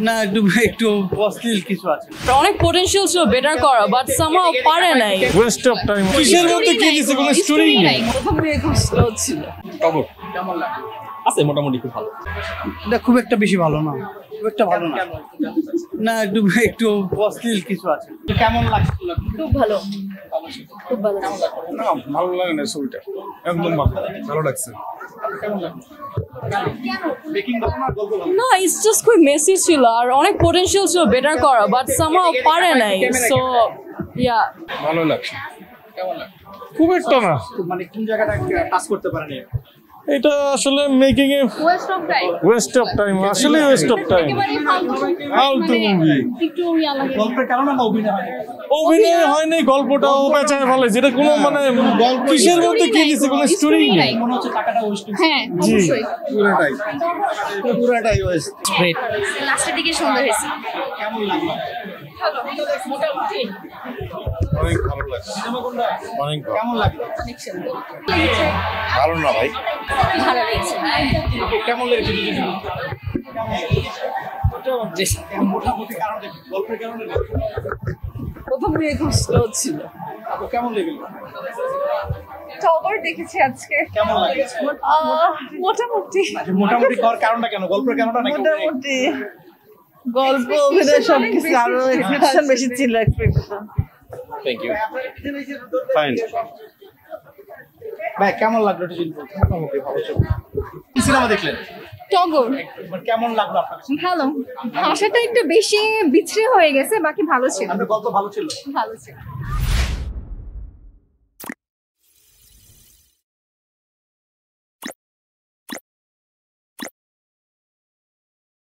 না একটু একটু অশ্লীল কিছু আছে। অনেক পোটেনশিয়াল ছিল বেটার করা, বাট সামহাউ পারে নাই। West of time. কিসের মধ্যে কি দিছে, কোনো স্টোরি নেই। প্রথম দিকে খুব স্লো ছিল। টগর কেমন লাগে? আছে মোটামুটি খুব ভালো। এটা খুব একটা বেশি ভালো না, খুব একটা ভালো না। না একটু একটু অশ্লীল কিছু আছে। কেমন লাগছিল? খুব ভালো, খুব ভালো। না ভালো লাগে না ছবিটা, একদম ভালো লাগছে। না, ইটস জাস্ট খুব মেসি ছিল আর অনেক পোটেনশিয়াল ছিল বেটার করা, বাট সামহাউ পারে নাই। সো ইয়া, ভালো লাগছে। খুব একটা না, মানে কোন জায়গাটা টাচ করতে পারেনি? এটা আসলে making A West of time, আসলে ওয়েস্ট অফ টাইম। ফালতু মুভি। একটু ইয়া লাগে। গল্পের কারণে না অভিনয় হয়? অভিনয় হয়নি, গল্পটাও পেঁচায় ফেলে, যেটা কোনো মানে কিসের মধ্যে কি দিছে, কোনো স্টোরি নেই। মনে হচ্ছে টাকাটা ওয়েস্ট। হ্যাঁ, অবশ্যই। পুরাটাই ওয়েস্ট। গ্রেট। লাস্টের দিকে সুন্দর হয়েছে। কেমন লাগলো? ভালো, মোটামুটি। অনেক ভালো লাগছে। অনেক কেমন লাগলো? অনেক সুন্দর। ভালো না ভাই, ভালো লেগেছে। কেমন লেগেছে? মোটামুটি কারণ গল্পের কারণে প্রথম দিকে খুব স্লো ছিল। কেমন লেগেছে? টগর দেখেছি আজকে। কেমন লাগছে? মোটামুটি। মোটামুটি করার কারণটা কেন? গল্পের কারণটা নাকি? মোটামুটি গল্প অভিনয় সবকিছু আরো এক্সপেকটেশন বেশি ছিল। Thank you. ফাইন। ভাই কেমন লাগলো? মোটামুটি ভালো ছিল। কি সিনেমা দেখলেন? টগর কেমন লাগলো আপনার কাছে? ভালো, ভাষাটা একটু বেশি বিচ্ছিরি হয়ে গেছে, বাকি ভালো ছিল। আপনার গল্প ভালো ছিল? ভালো ছিল।